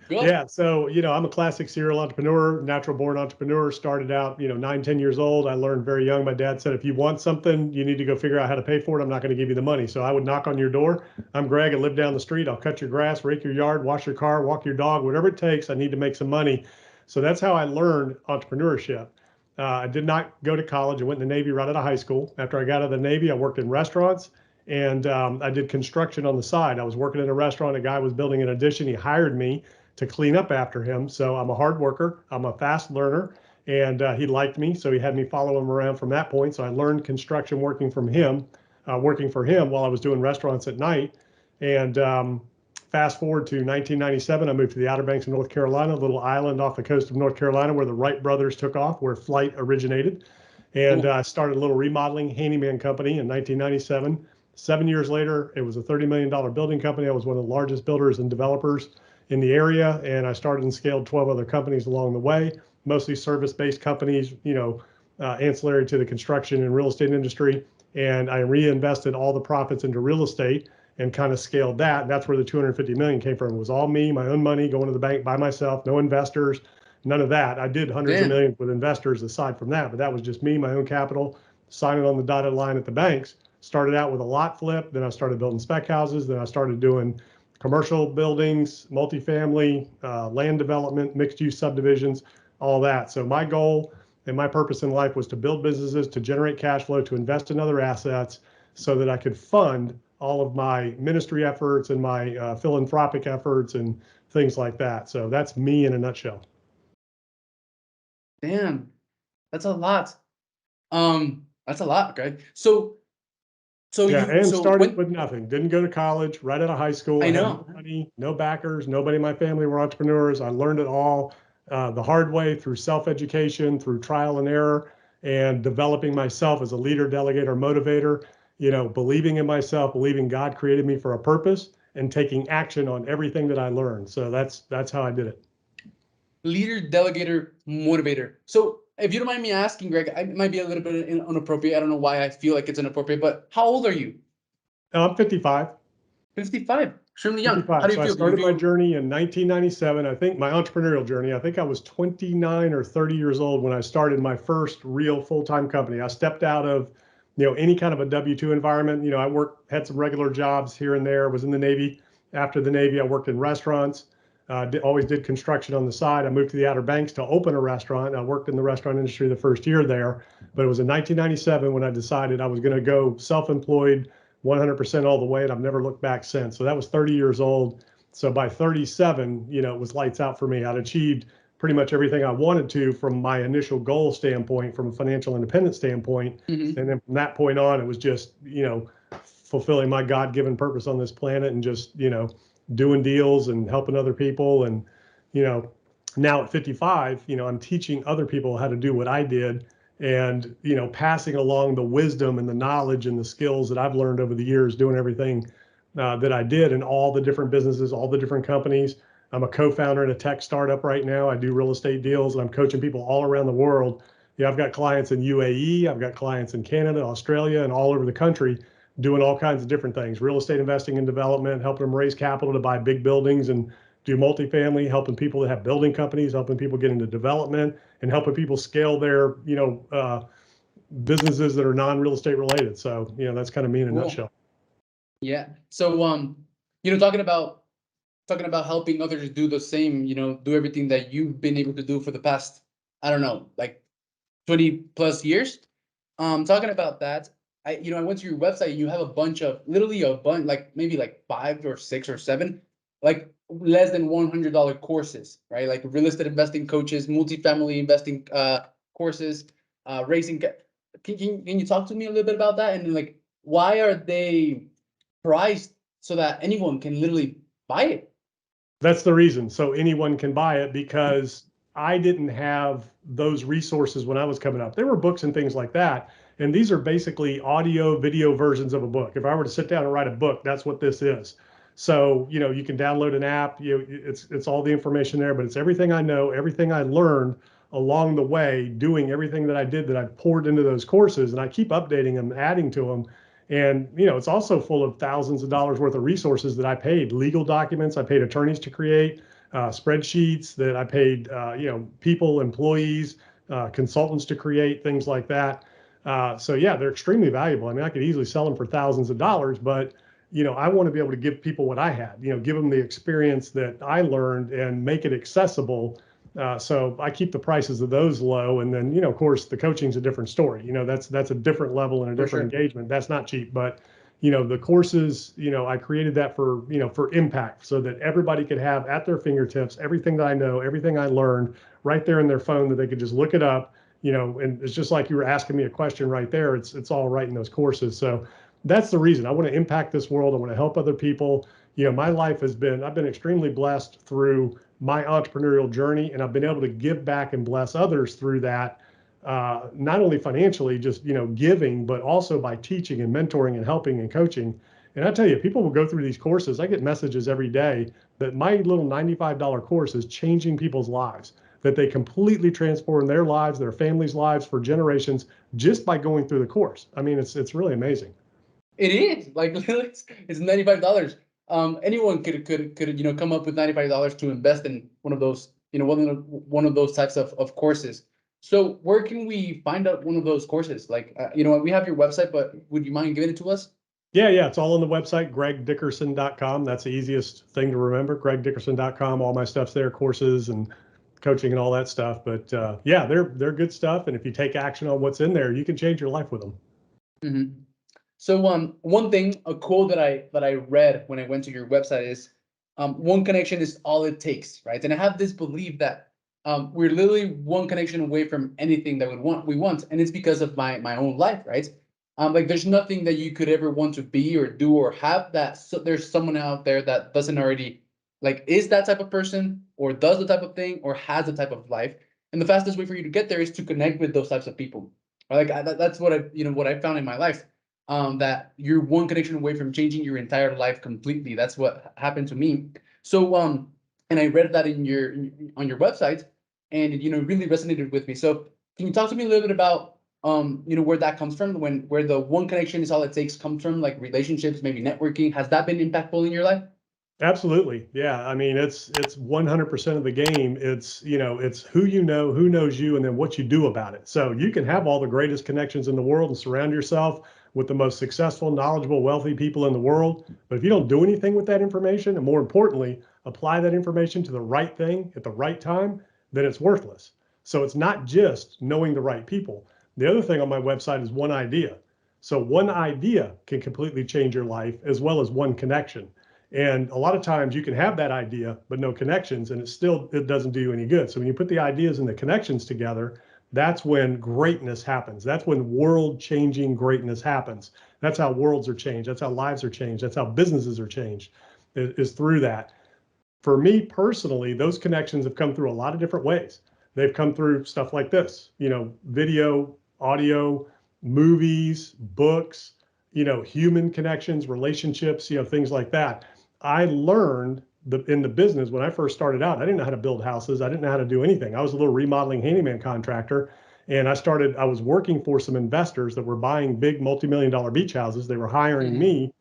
Good. Yeah, so I'm a classic serial entrepreneur, natural born entrepreneur. Started out, 9, 10 years old. I learned very young. My dad said, if you want something, you need to go figure out how to pay for it. I'm not going to give you the money. So I would knock on your door. I'm Greg. I live down the street. I'll cut your grass, rake your yard, wash your car, walk your dog, whatever it takes. I need to make some money. So that's how I learned entrepreneurship. I did not go to college. I went in the Navy right out of high school. After I got out of the Navy, I worked in restaurants and I did construction on the side. I was working in a restaurant. A guy was building an addition. He hired me to clean up after him. So I'm a hard worker. I'm a fast learner, and he liked me, so he had me follow him around from that point. So I learned construction working for him while I was doing restaurants at night. And fast forward to 1997, I moved to the Outer Banks of North Carolina, a little island off the coast of North Carolina where the Wright brothers took off, where flight originated. And Cool. I started a little remodeling handyman company in 1997. 7 years later, it was a $30 million building company. I was one of the largest builders and developers in the area, and I started and scaled 12 other companies along the way, mostly service-based companies, ancillary to the construction and real estate industry. And I reinvested all the profits into real estate and kind of scaled that. And that's where the 250 million came from. It was all me, my own money, going to the bank by myself, no investors, none of that. I did hundreds of Damn. millions with investors aside from that, but that was just me, my own capital, signing on the dotted line at the banks. Started out with a lot flip, then I started building spec houses, then I started doing commercial buildings, multifamily, land development, mixed use subdivisions, all that. So my goal and my purpose in life was to build businesses, to generate cash flow, to invest in other assets so that I could fund all of my ministry efforts and my philanthropic efforts and things like that. So that's me in a nutshell. Damn. That's a lot. That's a lot, Greg. So Yeah, you and so started when with nothing. Didn't go to college, right out of high school. I I had know. no money, no backers. Nobody in my family were entrepreneurs. I learned it all the hard way through self-education, through trial and error, and developing myself as a leader, delegator, motivator, believing in myself, believing God created me for a purpose, and taking action on everything that I learned. So that's how I did it. Leader, delegator, motivator. So if you don't mind me asking, Greg, it might be a little bit inappropriate. I don't know why I feel like it's inappropriate, but how old are you? I'm 55. 55. Extremely young. How 55. do you So I feel? Do you started my feel journey in 1997. I think my entrepreneurial journey, I think I was 29 or 30 years old when I started my first real full-time company. I stepped out of, any kind of a W-2 environment. I worked, had some regular jobs here and there, was in the Navy. After the Navy, I worked in restaurants, always did construction on the side. I moved to the Outer Banks to open a restaurant. I worked in the restaurant industry the first year there, but it was in 1997 when I decided I was going to go self-employed 100% all the way, and I've never looked back since. So that was 30 years old. So by 37, it was lights out for me. I'd achieved pretty much everything I wanted to from my initial goal standpoint, from a financial independence standpoint. Mhm. And then from that point on, it was just, fulfilling my God-given purpose on this planet and just, doing deals and helping other people. And, you know, now at 55, I'm teaching other people how to do what I did and, passing along the wisdom and the knowledge and the skills that I've learned over the years doing everything that I did in all the different businesses, all the different companies. I'm a co-founder in a tech startup right now. I do real estate deals and I'm coaching people all around the world. I've got clients in UAE, I've got clients in Canada, Australia, and all over the country doing all kinds of different things, real estate investing and development, helping them raise capital to buy big buildings and do multifamily, helping people that have building companies, helping people get into development, and helping people scale their, businesses that are non-real estate related. So, that's kind of me in a Cool. nutshell. Yeah. So talking about helping others do the same, do everything that you've been able to do for the past, I don't know, like 20 plus years. Talking about that, I went to your website and you have a bunch of literally a bunch, like maybe like 5 or 6 or 7, like less than $100 courses, right? Like real estate investing coaches, multifamily investing courses, raising. Can you talk to me a little bit about that? And like, why are they priced so that anyone can literally buy it? That's the reason. So anyone can buy it because I didn't have those resources when I was coming up. There were books and things like that. And these are basically audio, video versions of a book. If I were to sit down and write a book, that's what this is. So, you can download an app, it's all the information there, but it's everything I know, everything I learned along the way, doing everything that I did that I poured into those courses. And I keep updating them, adding to them. And, it's also full of thousands of dollars worth of resources that I paid, legal documents I paid attorneys to create, spreadsheets that I paid, people, employees, consultants to create, things like that. So yeah, they're extremely valuable. I mean, I could easily sell them for thousands of dollars, but I want to be able to give people what I had, give them the experience that I learned and make it accessible. So I keep the prices of those low. And then, of course, the coaching's a different story. That's a different level and a different engagement. That's not cheap, but the courses, I created that for impact so that everybody could have at their fingertips everything that I know, everything I learned right there in their phone that they could just look it up, and it's just like you were asking me a question right there. It's all right in those courses. So that's the reason I want to impact this world. I want to help other people. My life I've been extremely blessed through my entrepreneurial journey, and I've been able to give back and bless others through that. Not only financially, just, giving, but also by teaching and mentoring and helping and coaching. And I tell you, people will go through these courses. I get messages every day that my little $95 course is changing people's lives, that they completely transform their lives, their families' lives for generations just by going through the course. I mean, it's really amazing. It is like literally, it's $95. Anyone could come up with $95 to invest in one of those, one of those types of courses. So where can we find out one of those courses? Like, we have your website, but would you mind giving it to us? Yeah, it's all on the website, gregdickerson.com. That's the easiest thing to remember, gregdickerson.com. All my stuff's there, courses and coaching and all that stuff. But yeah, they're good stuff. And if you take action on what's in there, you can change your life with them. Mm-hmm. So one thing, a quote that I read when I went to your website is, one connection is all it takes, right? And I have this belief that we're literally one connection away from anything that we want, and it's because of my own life, right? Like there's nothing that you could ever want to be or do or have that there's someone out there that doesn't already is that type of person or does the type of thing or has the type of life, and the fastest way for you to get there is to connect with those types of people. That's what I found in my life. That you're one connection away from changing your entire life completely. That's what happened to me. So and I read that on your website, and it really resonated with me. So can you talk to me a little bit about where that comes from, where the one connection is all it takes comes from, like relationships, maybe networking? Has that been impactful in your life? Absolutely. Yeah. I mean, it's 100% of the game. It's, it's who who knows you, and then what you do about it. So you can have all the greatest connections in the world and surround yourself with the most successful, knowledgeable, wealthy people in the world. But if you don't do anything with that information, and more importantly, apply that information to the right thing at the right time, then it's worthless. So it's not just knowing the right people. The other thing on my website is one idea. So one idea can completely change your life, as well as one connection. And a lot of times you can have that idea, but no connections, and it doesn't do you any good. So when you put the ideas and the connections together, that's when greatness happens. That's when world-changing greatness happens. That's how worlds are changed. That's how lives are changed. That's how businesses are changed, is through that. For me personally, those connections have come through a lot of different ways. They've come through stuff like this, video, audio, movies, books, human connections, relationships, things like that. I learned in the business when I first started out, I didn't know how to build houses. I didn't know how to do anything. I was a little remodeling handyman contractor. And I was working for some investors that were buying big multi-million-dollar beach houses. They were hiring me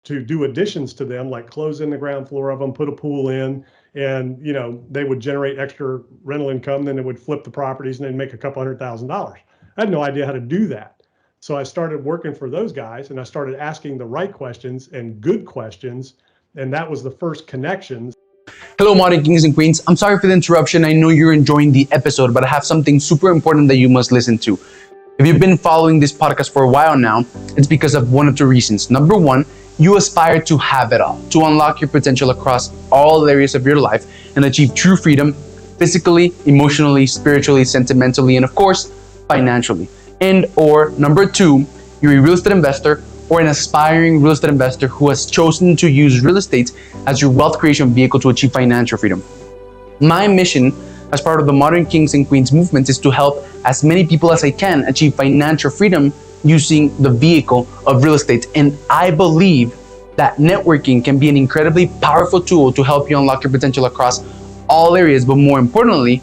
to do additions to them, like close in the ground floor of them, put a pool in, and they would generate extra rental income. Then they would flip the properties and they'd make a couple $100,000. I had no idea how to do that. So I started working for those guys, and I started asking the right questions and good questions. And that was the first connections. Hello, modern kings and queens. I'm sorry for the interruption. I know you're enjoying the episode, but I have something super important that you must listen to. If you've been following this podcast for a while now, it's because of one of two reasons. Number one, you aspire to have it all, to unlock your potential across all areas of your life and achieve true freedom physically, emotionally, spiritually, sentimentally, and of course, financially. And or number two, you're a real estate investor or an aspiring real estate investor who has chosen to use real estate as your wealth creation vehicle to achieve financial freedom. My mission as part of the Modern Kings and Queens movement is to help as many people as I can achieve financial freedom using the vehicle of real estate. And I believe that networking can be an incredibly powerful tool to help you unlock your potential across all areas, but more importantly,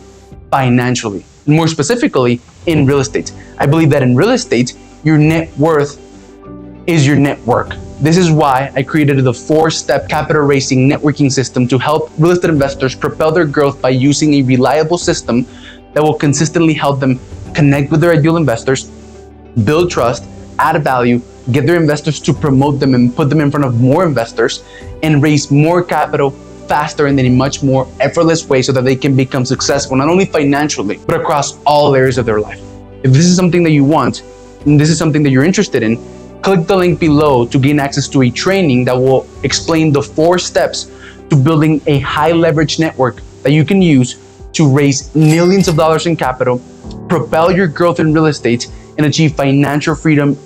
financially, and more specifically in real estate. I believe that in real estate, your net worth is your network. This is why I created the 4-step capital raising networking system to help real estate investors propel their growth by using a reliable system that will consistently help them connect with their ideal investors, build trust, add value, get their investors to promote them and put them in front of more investors, and raise more capital faster and in a much more effortless way so that they can become successful, not only financially, but across all areas of their life. If this is something that you want, and this is something that you're interested in, click the link below to gain access to a training that will explain the 4 steps to building a high leverage network that you can use to raise millions of dollars in capital, propel your growth in real estate, and achieve financial freedom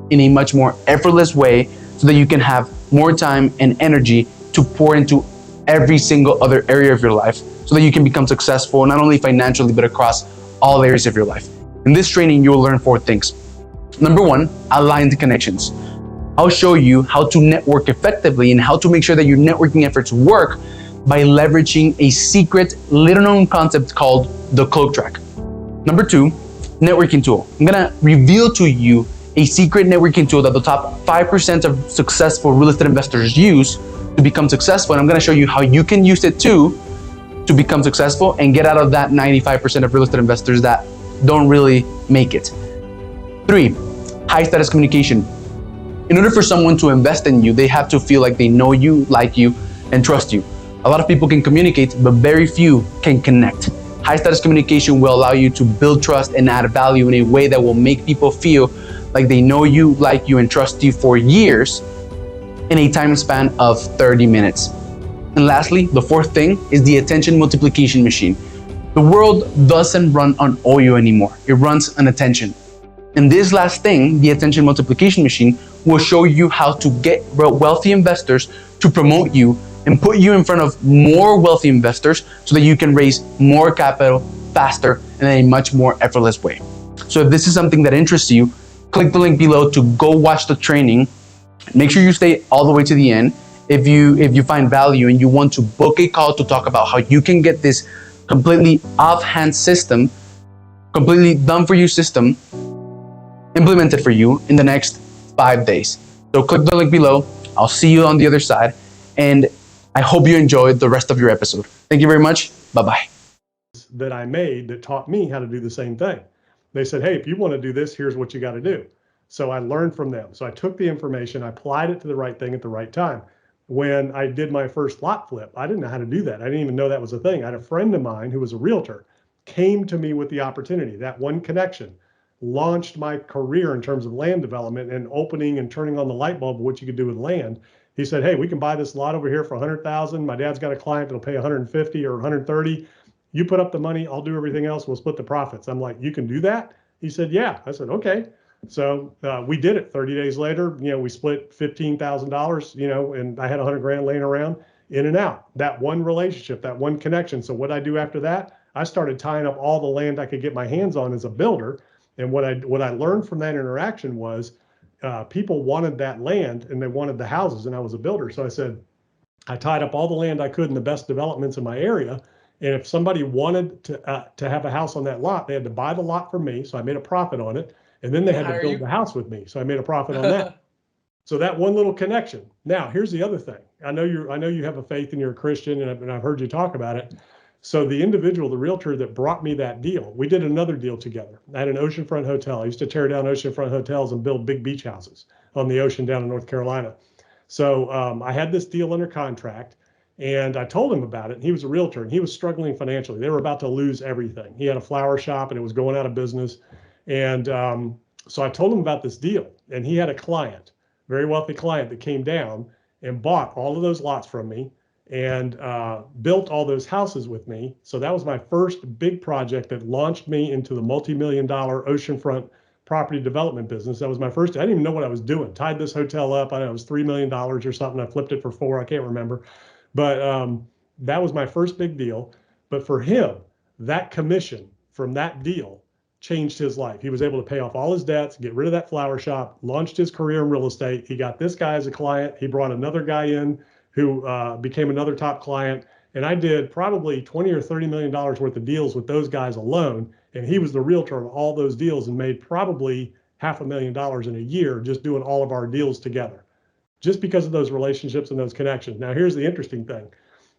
in a much more effortless way so that you can have more time and energy to pour into every single other area of your life so that you can become successful, not only financially, but across all areas of your life. In this training, you will learn 4 things. Number 1, aligned connections. I'll show you how to network effectively and how to make sure that your networking efforts work by leveraging a secret, little known concept called the cloak track. Number 2, networking tool. I'm gonna reveal to you a secret networking tool that the top 5% of successful real estate investors use to become successful. And I'm gonna show you how you can use it too to become successful and get out of that 95% of real estate investors that don't really make it. 3, high status communication. In order for someone to invest in you, they have to feel like they know you, like you, and trust you. A lot of people can communicate, but very few can connect. High status communication will allow you to build trust and add value in a way that will make people feel like they know you, like you, and trust you for years in a time span of 30 minutes. And lastly, the 4th thing is the attention multiplication machine. The world doesn't run on oil anymore. It runs on attention. And this last thing, the attention multiplication machine, will show you how to get wealthy investors to promote you and put you in front of more wealthy investors so that you can raise more capital faster and in a much more effortless way. So if this is something that interests you, click the link below to go watch the training. Make sure you stay all the way to the end. If you find value and you want to book a call to talk about how you can get this completely offhand system, completely done for you system, implemented for you in the next 5 days. So click the link below. I'll see you on the other side. And I hope you enjoyed the rest of your episode. Thank you very much. Bye-bye. That I made that taught me how to do the same thing. They said, hey, if you want to do this, here's what you got to do. So I learned from them. So I took the information, I applied it to the right thing at the right time. When I did my first lot flip, I didn't know how to do that. I didn't even know that was a thing. I had a friend of mine who was a realtor, came to me with the opportunity. That one connection launched my career in terms of land development and opening and turning on the light bulb of what you could do with land. He said, hey, we can buy this lot over here for 100,000. My dad's got a client that'll pay 150 or 130. You put up the money, I'll do everything else. We'll split the profits. I'm like, you can do that? He said, yeah. I said, okay. So we did it. 30 days later, we split $15,000, and I had 100 grand laying around in and out. That one relationship, that one connection. So what I do after that, I started tying up all the land I could get my hands on as a builder. And what I learned from that interaction was people wanted that land and they wanted the houses, and I was a builder. So I said, I tied up all the land I could in the best developments in my area. And if somebody wanted to have a house on that lot, they had to buy the lot from me. So I made a profit on it. And then they had to build the house with me. So I made a profit on that. So that one little connection. Now, here's the other thing. I know you have a faith and you're a Christian, and I've heard you talk about it. So the individual, the realtor that brought me that deal, we did another deal together. I had an oceanfront hotel. I used to tear down oceanfront hotels and build big beach houses on the ocean down in North Carolina. So I had this deal under contract, and I told him about it. He was a realtor, and he was struggling financially. They were about to lose everything. He had a flower shop, and it was going out of business. And so I told him about this deal, and he had a client, very wealthy client, that came down and bought all of those lots from me and built all those houses with me. So that was my first big project that launched me into the multi-million-dollar oceanfront property development business. That was my first. I didn't even know what I was doing. Tied this hotel up. I know it was $3 million or something. I flipped it for 4. I can't remember. But that was my first big deal. But for him, that commission from that deal changed his life. He was able to pay off all his debts, get rid of that flower shop, launched his career in real estate. He got this guy as a client. He brought another guy in who became another top client. And I did probably 20 or $30 million worth of deals with those guys alone. And he was the realtor of all those deals and made probably $500,000 in a year just doing all of our deals together. just because of those relationships and those connections. Now, here's the interesting thing.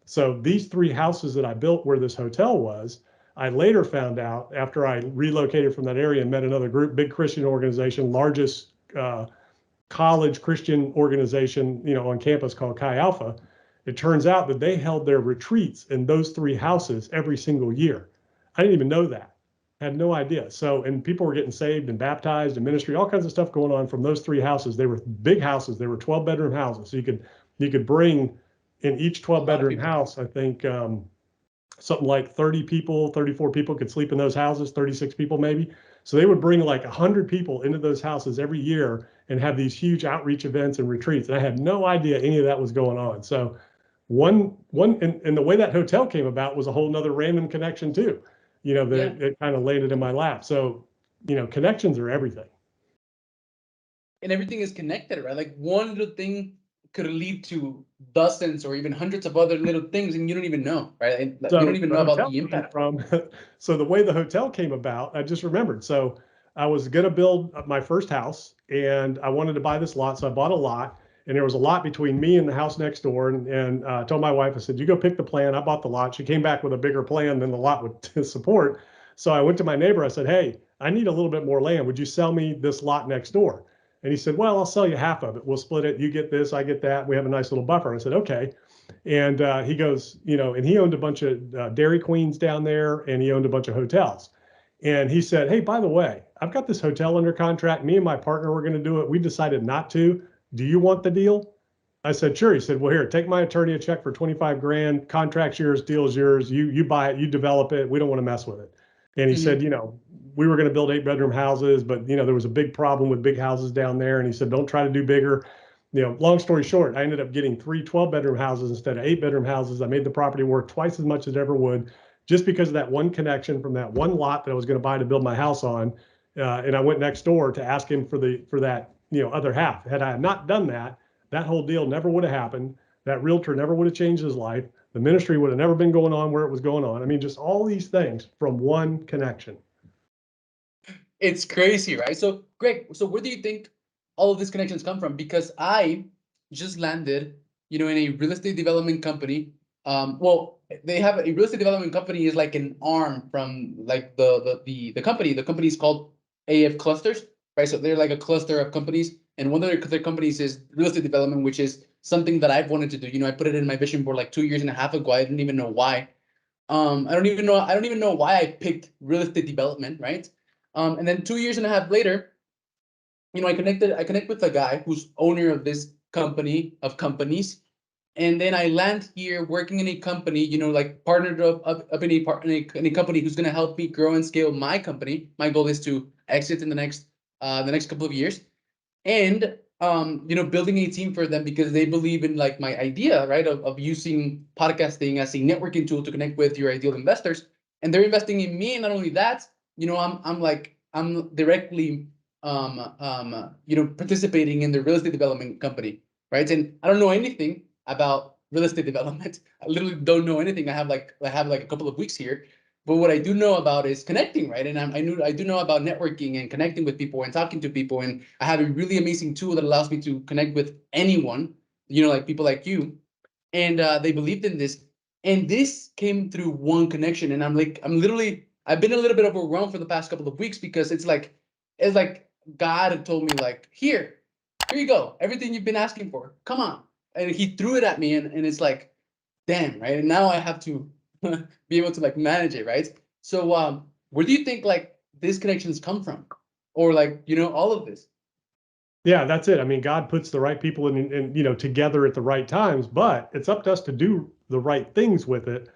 So these 3 houses that I built where this hotel was, I later found out after I relocated from that area and met another group, big Christian organization, largest college Christian organization, on campus called Chi Alpha. It turns out that they held their retreats in those 3 houses every single year. I didn't even know that. I had no idea. So, and people were getting saved and baptized and ministry, all kinds of stuff going on from those 3 houses. They were big houses. They were 12-bedroom houses. So you could bring in each 12-bedroom house, I think something like 30 people, 34 people could sleep in those houses, 36 people maybe. So they would bring like 100 people into those houses every year and have these huge outreach events and retreats. And I had no idea any of that was going on. So and the way that hotel came about was a whole nother random connection too, that it kind of landed in my lap. So, connections are everything. And everything is connected, right? Like one little thing could lead to dozens or even hundreds of other little things, and you don't even know, right? And So you don't even know about the impact. So the way the hotel came about, I just remembered. So I was going to build my first house, and I wanted to buy this lot. So I bought a lot, and there was a lot between me and the house next door. And I told my wife, I said, "You go pick the plan." I bought the lot. She came back with a bigger plan than the lot would support. So I went to my neighbor. I said, "Hey, I need a little bit more land. Would you sell me this lot next door?" And he said, "Well, I'll sell you half of it. We'll split it. You get this, I get that. We have a nice little buffer." I said, "Okay." And he goes, and he owned a bunch of Dairy Queens down there, and he owned a bunch of hotels. And he said, "Hey, by the way, I've got this hotel under contract. Me and my partner were going to do it. We decided not to. Do you want the deal?" I said, "Sure." He said, "Well, here, take my attorney a check for 25 grand. Contract's yours, deal's yours. You buy it, you develop it. We don't want to mess with it." And he said, we were going to build 8-bedroom houses, but there was a big problem with big houses down there. And he said, "Don't try to do bigger." Long story short, I ended up getting 3 12-bedroom houses instead of 8-bedroom houses. I made the property work twice as much as it ever would, just because of that one connection from that one lot that I was going to buy to build my house on. And I went next door to ask him for that other half. Had I not done that, that whole deal never would have happened. That realtor never would have changed his life. The ministry would have never been going on where it was going on. I mean, just all these things from one connection. It's crazy, right? So, Greg, so where do you think all of these connections come from? Because I just landed, in a real estate development company. Well, they have a real estate development company is like an arm from like the company. The company is called AF Clusters, right? So they're like a cluster of companies, and one of their companies is real estate development, which is something that I've wanted to do. I put it in my vision board like 2 years and a half ago. I didn't even know why. I don't even know why I picked real estate development, right? And then 2 years and a half later, I connect with a guy who's owner of this company of companies. And then I land here working in a company, like partnered up in a company who's going to help me grow and scale my company. My goal is to exit in the next couple of years. And building a team for them because they believe in like my idea, right, of using podcasting as a networking tool to connect with your ideal investors. And they're investing in me. And not only that, I'm directly participating in the real estate development company, right? And I don't know anything about real estate development. I literally don't know anything. I have like a couple of weeks here. But what I do know about is connecting, right? And I do know about networking and connecting with people and talking to people. And I have a really amazing tool that allows me to connect with anyone, like people like you. And they believed in this. And this came through one connection. And I've been a little bit overwhelmed for the past couple of weeks because it's like God had told me like, here you go. Everything you've been asking for. Come on. And he threw it at me. And it's like, damn, right? And now I have to be able to like manage it, right? So where do you think like these connections come from, or like all of this? Yeah, that's it. I mean, God puts the right people in together at the right times, but it's up to us to do the right things with it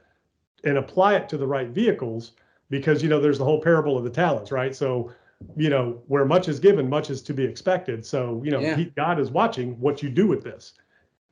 and apply it to the right vehicles because there's the whole parable of the talents, right? So where much is given, much is to be expected. So God is watching what you do with this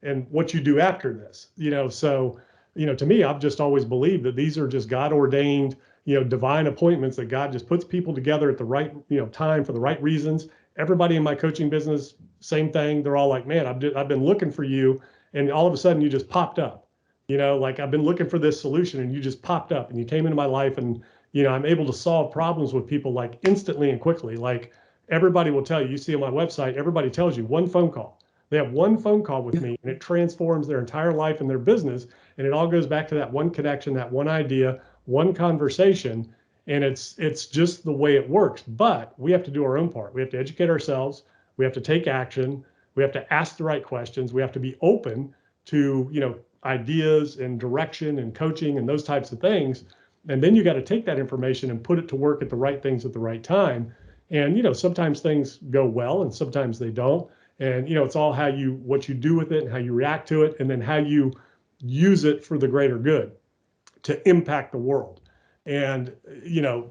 and what you do after this. So to me, I've just always believed that these are just God ordained, divine appointments that God just puts people together at the right, time for the right reasons. Everybody in my coaching business, same thing. They're all like, "Man, I've been looking for you," and all of a sudden you just popped up. Like I've been looking for this solution, and you just popped up, and you came into my life, and I'm able to solve problems with people like instantly and quickly. Like everybody will tell you. You see on my website, everybody tells you one phone call. They have one phone call with me and it transforms their entire life and their business. And it all goes back to that one connection, that one idea, one conversation. And it's just the way it works. But we have to do our own part. We have to educate ourselves. We have to take action. We have to ask the right questions. We have to be open to, ideas and direction and coaching and those types of things. And then you got to take that information and put it to work at the right things at the right time. And, sometimes things go well and sometimes they don't. And, it's all what you do with it and how you react to it, and then how you use it for the greater good to impact the world. And,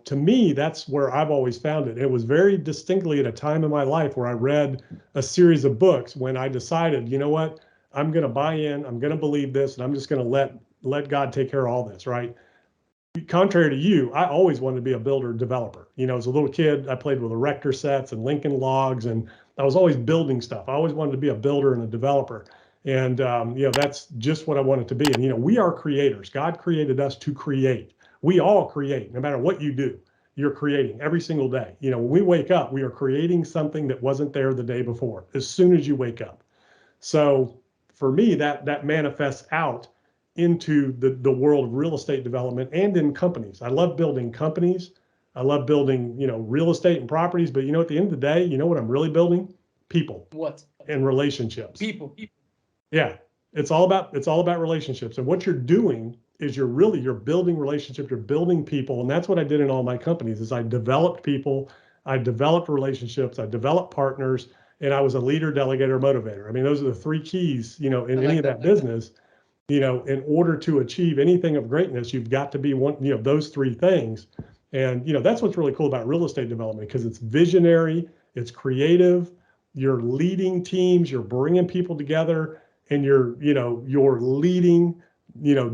to me, that's where I've always found it. It was very distinctly at a time in my life where I read a series of books when I decided, you know what, I'm going to buy in, I'm going to believe this, and I'm just going to let God take care of all this, right? Contrary to you, I always wanted to be a builder developer. As a little kid, I played with erector sets and Lincoln logs, and I was always building stuff. I always wanted to be a builder and a developer. And, that's just what I wanted to be. And, we are creators. God created us to create. We all create, no matter what you do, you're creating every single day. When we wake up, we are creating something that wasn't there the day before, as soon as you wake up. So for me, that manifests out into the world of real estate development and in companies. I love building companies. I love building, real estate and properties. But at the end of the day, you know what I'm really building? People What? and relationships. People. Yeah, it's all about relationships. And what you're doing is you're building relationships. You're building people, and that's what I did in all my companies. Is I developed people, I developed relationships, I developed partners, and I was a leader, delegator, motivator. I mean, those are the three keys, in any of that business. In order to achieve anything of greatness, you've got to be one, those three things. And, that's what's really cool about real estate development, because it's visionary, it's creative, you're leading teams, you're bringing people together, and you're leading,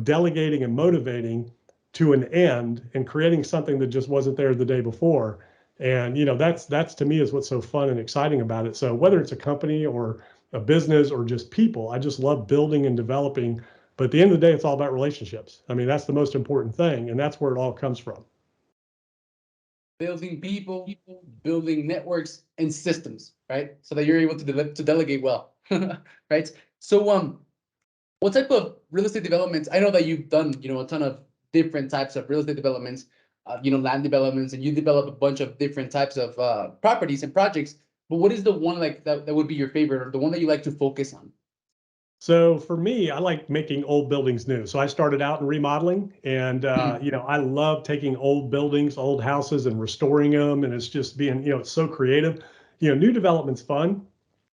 delegating and motivating to an end and creating something that just wasn't there the day before. And, that's to me is what's so fun and exciting about it. So whether it's a company or a business or just people, I just love building and developing. But at the end of the day, it's all about relationships. I mean, that's the most important thing, and that's where it all comes from. Building people, building networks and systems, right? So that you're able to delegate well, right? So, what type of real estate developments? I know that you've done, a ton of different types of real estate developments, land developments, and you develop a bunch of different types of properties and projects. But what is the one like that would be your favorite, or the one that you like to focus on? So for me, I like making old buildings new. So I started out in remodeling, and I love taking old buildings, old houses, and restoring them. And it's just being, it's so creative. New development's fun,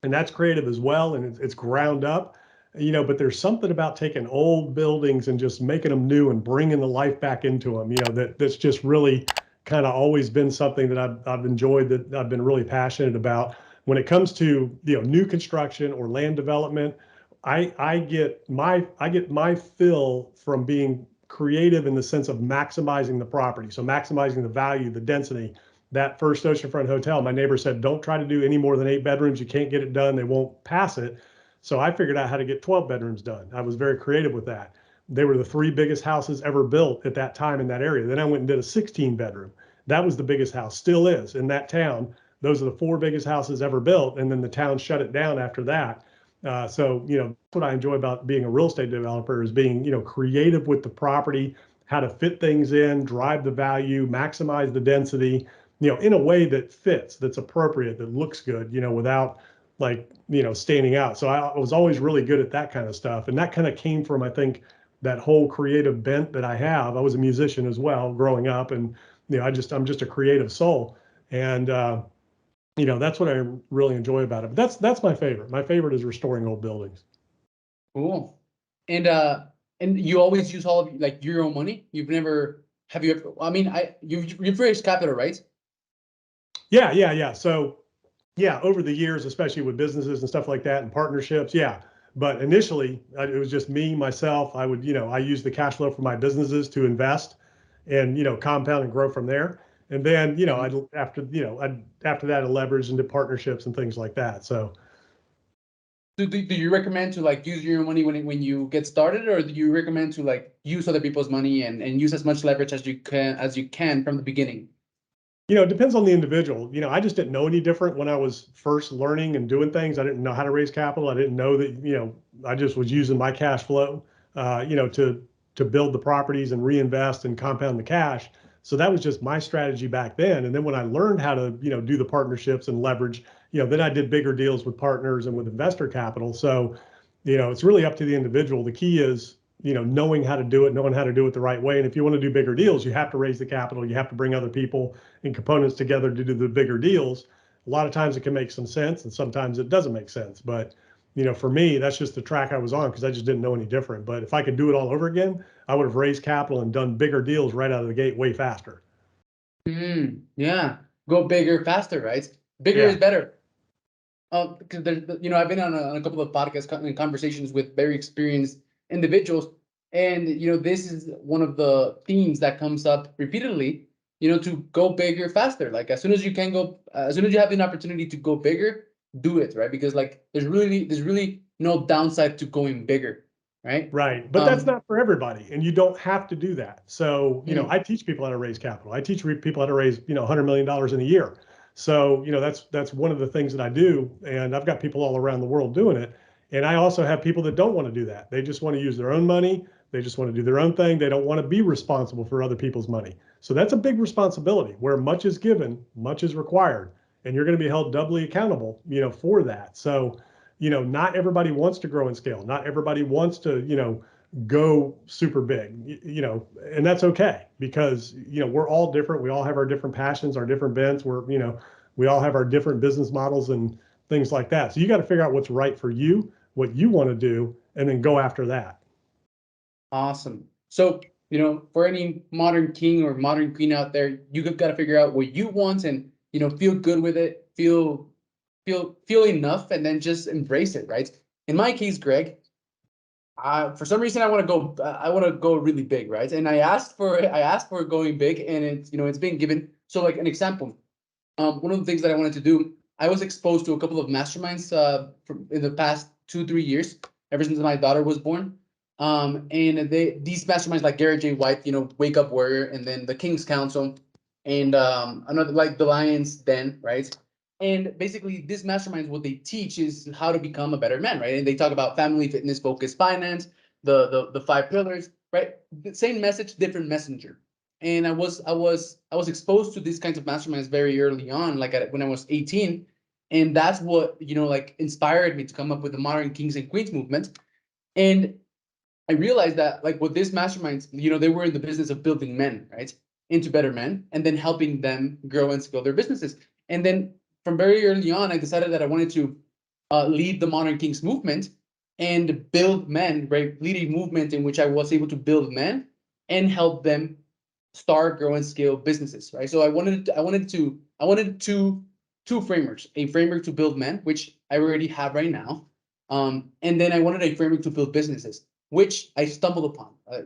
and that's creative as well, and it's ground up. But there's something about taking old buildings and just making them new and bringing the life back into them. That's just really kind of always been something that I've enjoyed, that I've been really passionate about. When it comes to new construction or land development, I get my fill from being creative in the sense of maximizing the property. So maximizing the value, the density. That first oceanfront hotel, my neighbor said, don't try to do any more than 8 bedrooms. You can't get it done. They won't pass it. So I figured out how to get 12 bedrooms done. I was very creative with that. They were the three biggest houses ever built at that time in that area. Then I went and did a 16 bedroom. That was the biggest house, still is in that town. Those are the four biggest houses ever built. And then the town shut it down after that. So, that's what I enjoy about being a real estate developer, is being, creative with the property, how to fit things in, drive the value, maximize the density, in a way that fits, that's appropriate, that looks good, without like, standing out. So I was always really good at that kind of stuff. And that kind of came from, I think, that whole creative bent that I have. I was a musician as well growing up, and, I'm just a creative soul. And, that's what I really enjoy about it. But that's my favorite. My favorite is restoring old buildings. Cool. And you always use all of like your own money. Have you ever? I mean, you've raised capital, right? Yeah. So yeah, over the years, especially with businesses and stuff like that and partnerships, yeah. But initially, it was just me, myself. I use the cash flow from my businesses to invest and, compound and grow from there. And then, Mhm. after that, I leverage into partnerships and things like that. So Do you recommend to like use your money when you get started, or do you recommend to like use other people's money and use as much leverage as you can from the beginning? It depends on the individual. I just didn't know any different when I was first learning and doing things. I didn't know how to raise capital. I didn't know that, I just was using my cash flow, to build the properties and reinvest and compound the cash. So that was just my strategy back then. And then when I learned how to, do the partnerships and leverage, then I did bigger deals with partners and with investor capital. So, it's really up to the individual. The key is, knowing how to do it, knowing how to do it the right way. And if you want to do bigger deals, you have to raise the capital. You have to bring other people and components together to do the bigger deals. A lot of times it can make some sense and sometimes it doesn't make sense. But, for me, that's just the track I was on because I just didn't know any different. But if I could do it all over again, I would have raised capital and done bigger deals right out of the gate way faster. Yeah, go bigger, faster, right? Bigger is Yeah. better. Because there's, I've been on a couple of podcasts and conversations with very experienced individuals, and this is one of the themes that comes up repeatedly. To go bigger, faster. Like as soon as you can go, as soon as you have an opportunity to go bigger, do it, right? Because like there's really no downside to going bigger, right? Right. But that's Um, not for everybody. And you don't have to do that. So, mm, I teach people how to raise capital. I teach people how to raise, $100 million in a year. So, that's one of the things that I do. And I've got people all around the world doing it. And I also have people that don't want to do that. They just want to use their own money. They just want to do their own thing. They don't want to be responsible for other people's money. So that's a big responsibility. Where much is given, much is required. And you're going to be held doubly accountable, for that. So, not everybody wants to grow and scale. Not everybody wants to, go super big, and that's okay because, we're all different. We all have our different passions, our different bents. We all have our different business models and things like that. So you got to figure out what's right for you, what you want to do, and then go after that. awesome. So, for any modern king or modern queen out there, you got to figure out what you want and, feel good with it, feel enough, and then just embrace it, right? In my case, Greg, for some reason I want to go really big, right? And I asked for going big, and it's being given. So like an example, one of the things that I wanted to do, I was exposed to a couple of masterminds in the past 2-3 years, ever since my daughter was born. And these masterminds like Gary J. White, Wake Up Warrior, and then the King's Council, and another like the Lion's Den, right? And basically, this masterminds, what they teach is how to become a better man, right? And they talk about family, fitness, focus, finance, the 5 pillars, right? The same message, different messenger. And I was exposed to these kinds of masterminds very early on, like when I was 18, and that's what like inspired me to come up with the modern kings and queens movement. And I realized that like with this masterminds, they were in the business of building men, right, into better men, and then helping them grow and scale their businesses. And then from very early on, I decided that I wanted to lead the modern kings movement and build men, right, lead a movement in which I was able to build men and help them start, grow, and scale businesses, right? So I wanted two frameworks: a framework to build men, which I already have right now, and then I wanted a framework to build businesses, which I stumbled upon. I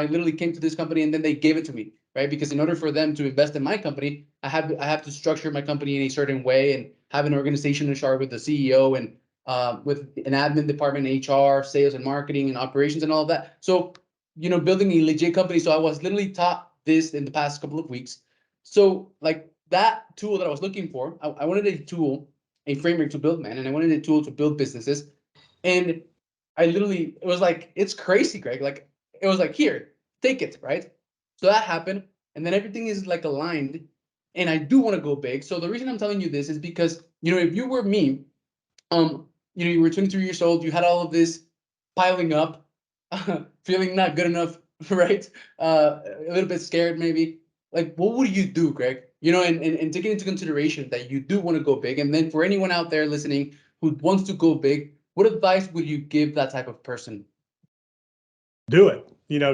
literally came to this company and then they gave it to me, right? Because in order for them to invest in my company, I have to structure my company in a certain way and have an organizational chart with the CEO and with an admin department, HR, sales and marketing and operations and all of that. So, building a legit company. So I was literally taught this in the past couple of weeks. So like that tool that I was looking for, I wanted a tool, a framework to build men, and I wanted a tool to build businesses. And it was like, it's crazy, Greg. Like, it was like, here, take it, right? So that happened. And then everything is like aligned. And I do want to go big. So the reason I'm telling you this is because, if you were me, you were 23 years old, you had all of this piling up, feeling not good enough, right? A little bit scared, maybe. Like, what would you do, Greg? And taking into consideration that you do want to go big. And then for anyone out there listening who wants to go big, what advice would you give that type of person? Do it.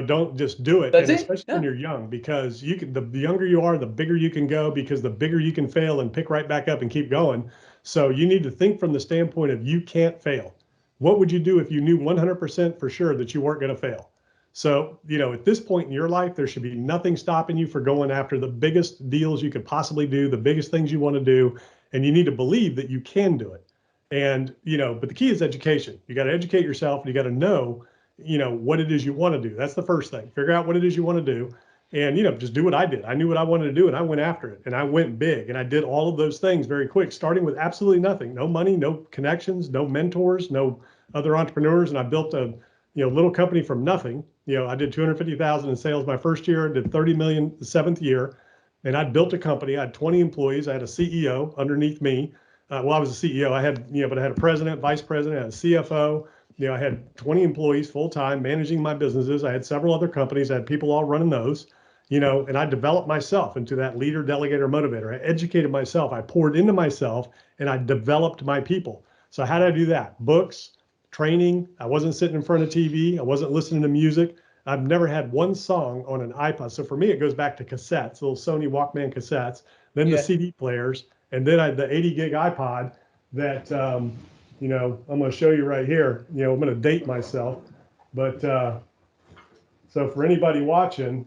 Don't just do it. That's And it. especially when Yeah. you're young, because the younger you are, the bigger you can go, because the bigger you can fail and pick right back up and keep going. So you need to think from the standpoint of you can't fail. What would you do if you knew 100% for sure that you weren't going to fail? So, at this point in your life, there should be nothing stopping you for going after the biggest deals you could possibly do, the biggest things you want to do. And you need to believe that you can do it. And, but the key is education. You got to educate yourself. You got to know what it is you want to do. That's the first thing. Figure out what it is you want to do. and, just do what I did. I knew what I wanted to do and I went after it and I went big and I did all of those things very quick, starting with absolutely nothing, no money, no connections, no mentors, no other entrepreneurs. And I built a, little company from nothing. I did 250,000 in sales my first year, did 30 million the seventh year. And I built a company. I had 20 employees. I had a CEO underneath me. Well, I was a CEO. I had, but I had a president, vice president, I had a CFO. I had 20 employees full time managing my businesses. I had several other companies. I had people all running those, and I developed myself into that leader, delegator, motivator. I educated myself. I poured into myself and I developed my people. So how did I do that? Books, training. I wasn't sitting in front of TV. I wasn't listening to music. I've never had one song on an iPod. So for me, it goes back to cassettes, little Sony Walkman cassettes, then the CD players, and then the 80 gig iPod that, I'm going to show you right here. I'm going to date myself. But so for anybody watching,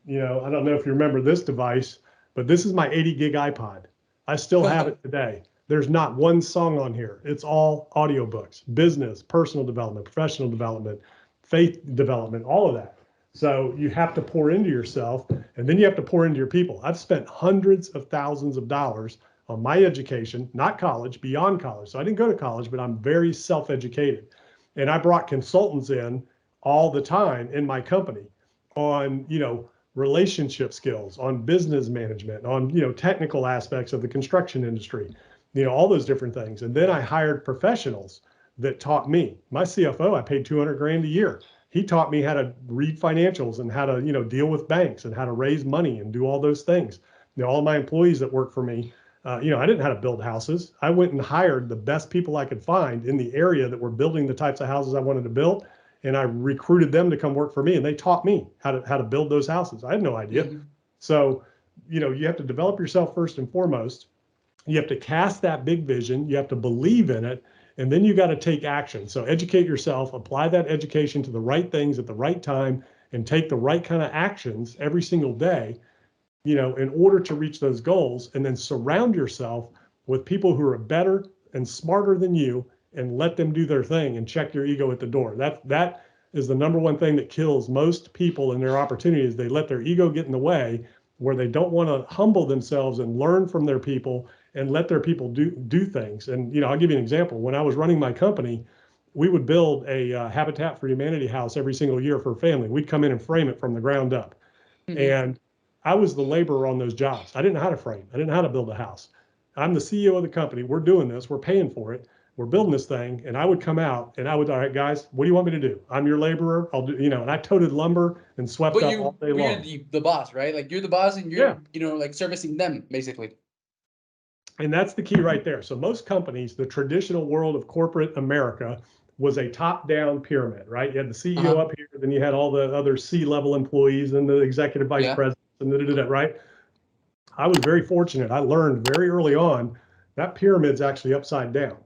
I don't know if you remember this device, but this is my 80 gig iPod. I still have it today. There's not one song on here. It's all audiobooks, business, personal development, professional development, faith development, all of that. So you have to pour into yourself and then you have to pour into your people. I've spent hundreds of thousands of dollars on my education, not college, beyond college. So I didn't go to college, but I'm very self-educated. And I brought consultants in all the time in my company on, relationship skills, on business management, on, technical aspects of the construction industry, all those different things. And then I hired professionals that taught me. My CFO, I paid 200 grand a year. He taught me how to read financials and how to, deal with banks and how to raise money and do all those things. All my employees that work for me, I didn't know how to build houses. I went and hired the best people I could find in the area that were building the types of houses I wanted to build. And I recruited them to come work for me and they taught me how to build those houses. I had no idea. Mm-hmm. So, you have to develop yourself first and foremost. You have to cast that big vision. You have to believe in it. And then you got to take action. So educate yourself, apply that education to the right things at the right time, and take the right kind of actions every single day, in order to reach those goals. And then surround yourself with people who are better and smarter than you and let them do their thing and check your ego at the door. That is the number one thing that kills most people in their opportunities. They let their ego get in the way where they don't want to humble themselves and learn from their people and let their people do things. And, I'll give you an example. When I was running my company, we would build a Habitat for Humanity house every single year for a family. We'd come in and frame it from the ground up. Mm-hmm. And I was the laborer on those jobs. I didn't know how to frame. I didn't know how to build a house. I'm the CEO of the company. We're doing this. We're paying for it. We're building this thing. And I would come out and I would, all right, guys, what do you want me to do? I'm your laborer. I'll do, and I toted lumber and swept up all day long. You're the boss, right? Like you're the boss and you're, like servicing them basically. And that's the key right there. So most companies, the traditional world of corporate America was a top-down pyramid, right? You had the CEO up here, then you had all the other C-level employees and the executive vice presidents and right? I was very fortunate. I learned very early on that pyramid's actually upside down.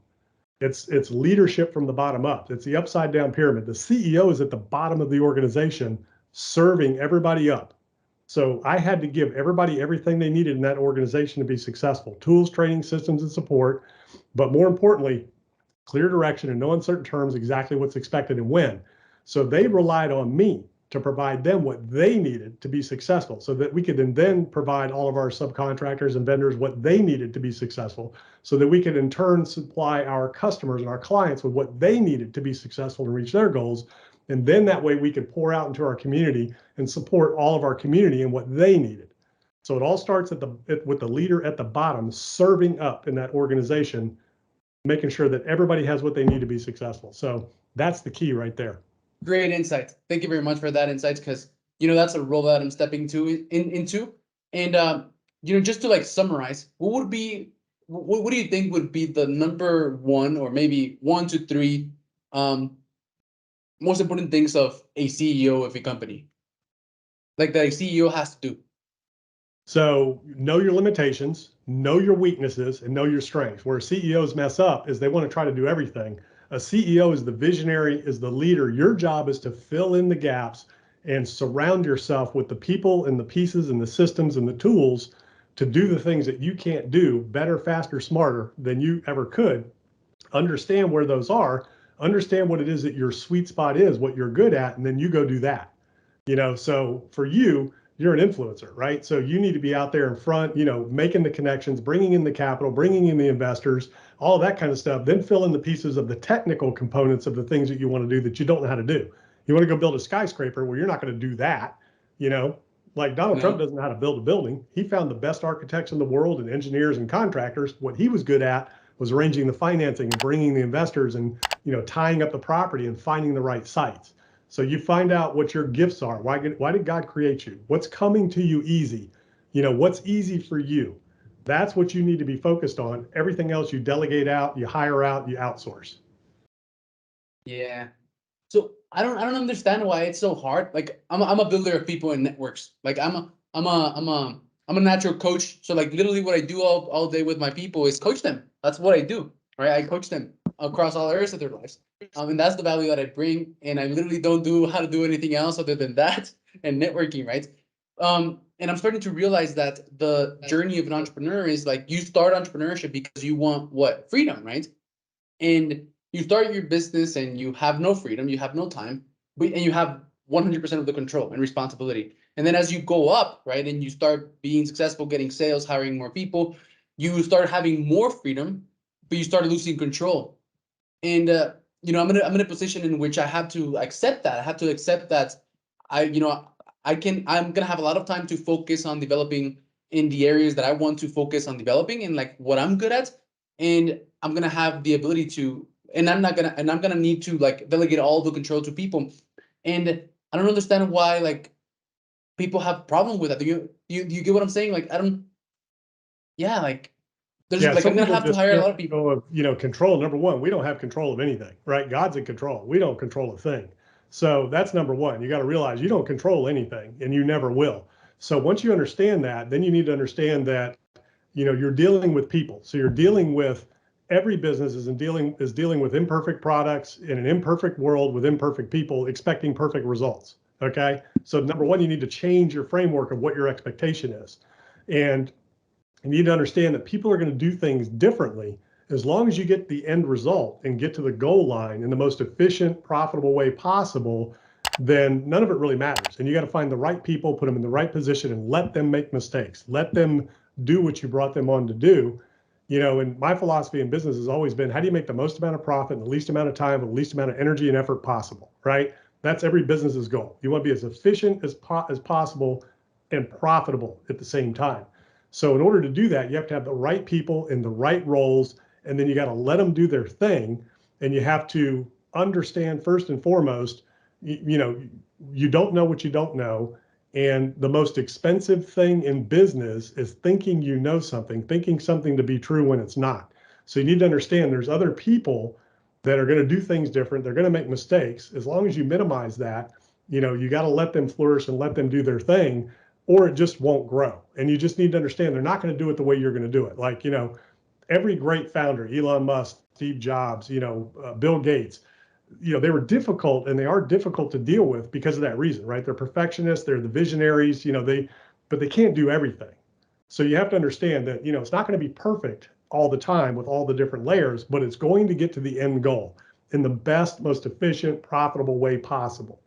It's leadership from the bottom up. It's the upside down pyramid. The CEO is at the bottom of the organization serving everybody up. So I had to give everybody everything they needed in that organization to be successful: tools, training, systems, and support. But more importantly, clear direction and no uncertain terms, exactly what's expected and when. So they relied on me to provide them what they needed to be successful so that we could then provide all of our subcontractors and vendors what they needed to be successful so that we could in turn supply our customers and our clients with what they needed to be successful and reach their goals. And then that way we could pour out into our community and support all of our community and what they needed. So it all starts with the leader at the bottom serving up in that organization, making sure that everybody has what they need to be successful. So that's the key right there. Great insight. Thank you very much for that insights, because that's a role that I'm stepping into. And just to like summarize, what do you think would be the number one or maybe 1 to 3 most important things of a CEO of a company, like that a CEO has to do? So know your limitations, know your weaknesses, and know your strengths. Where CEOs mess up is they want to try to do everything. A CEO is the visionary, is the leader. Your job is to fill in the gaps and surround yourself with the people and the pieces and the systems and the tools to do the things that you can't do better, faster, smarter than you ever could. Understand where those are, understand what it is that your sweet spot is, what you're good at, and then you go do that. So for you you're an influencer, right? So you need to be out there in front, making the connections, bringing in the capital, bringing in the investors, all that kind of stuff. Then fill in the pieces of the technical components of the things that you want to do that you don't know how to do. You want to go build a skyscraper, well, you're not going to do that, you know. Like Donald Trump doesn't know how to build a building. He found the best architects in the world and engineers and contractors. What he was good at was arranging the financing and bringing the investors and, tying up the property and finding the right sites. So you find out what your gifts are. Why did God create you? What's coming to you easy? What's easy for you? That's what you need to be focused on. Everything else you delegate out, you hire out, you outsource. Yeah. So I don't understand why it's so hard. Like I'm a builder of people and networks. Like I'm a natural coach. So like literally what I do all day with my people is coach them. That's what I do. Right. I coach them across all areas of their lives. And that's the value that I bring. And I literally don't do how to do anything else other than that and networking, right? And I'm starting to realize that the journey of an entrepreneur is like you start entrepreneurship because you want what? Freedom, right? And you start your business and you have no freedom, you have no time, and you have 100% of the control and responsibility. And then as you go up, right, and you start being successful, getting sales, hiring more people, you start having more freedom, but you start losing control. And I'm in a position in which I have to accept that. I have to accept that I'm gonna have a lot of time to focus on developing in the areas that I want to focus on developing and like what I'm good at. And I'm gonna have the ability to, and I'm gonna need to like delegate all the control to people. And I don't understand why like people have problem with that. Do you get what I'm saying? Like I don't, yeah, like there's Yeah, like some I'm gonna people have to just hire a can't lot of let people. go of, control. Number one, we don't have control of anything, right? God's in control. We don't control a thing. So that's number one. You got to realize you don't control anything and you never will. So once you understand that, then you need to understand that, you're dealing with people. So you're dealing with every business is dealing with imperfect products in an imperfect world with imperfect people expecting perfect results. Okay. So number one, you need to change your framework of what your expectation is. And you need to understand that people are going to do things differently. As long as you get the end result and get to the goal line in the most efficient, profitable way possible, then none of it really matters. And you got to find the right people, put them in the right position, and let them make mistakes. Let them do what you brought them on to do. And my philosophy in business has always been, how do you make the most amount of profit in the least amount of time with the least amount of energy and effort possible, right? That's every business's goal. You want to be as efficient as possible and profitable at the same time. So in order to do that, you have to have the right people in the right roles, and then you got to let them do their thing. And you have to understand first and foremost, you don't know what you don't know. And the most expensive thing in business is thinking you know something, thinking something to be true when it's not. So you need to understand there's other people that are going to do things different. They're going to make mistakes. As long as you minimize that, you got to let them flourish and let them do their thing, or it just won't grow. And you just need to understand they're not going to do it the way you're going to do it. Like, every great founder, Elon Musk, Steve Jobs, Bill Gates, they were difficult and they are difficult to deal with because of that reason, right? They're perfectionists, they're the visionaries, but they can't do everything. So you have to understand that, it's not going to be perfect all the time with all the different layers, but it's going to get to the end goal in the best, most efficient, profitable way possible.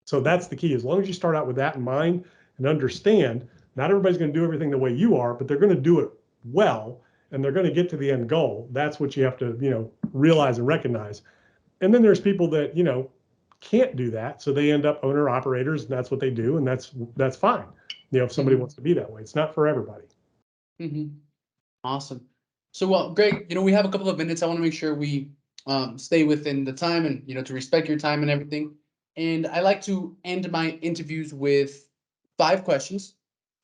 So that's the key. As long as you start out with that in mind and understand, not everybody's going to do everything the way you are, but they're going to do it well and they're going to get to the end goal. That's what you have to, realize and recognize. And then there's people that, can't do that. So they end up owner operators and that's what they do. And that's fine. If somebody wants to be that way, it's not for everybody. Mm-hmm. Awesome. So, well, Greg, we have a couple of minutes. I want to make sure we stay within the time and, to respect your time and everything. And I like to end my interviews with 5 questions.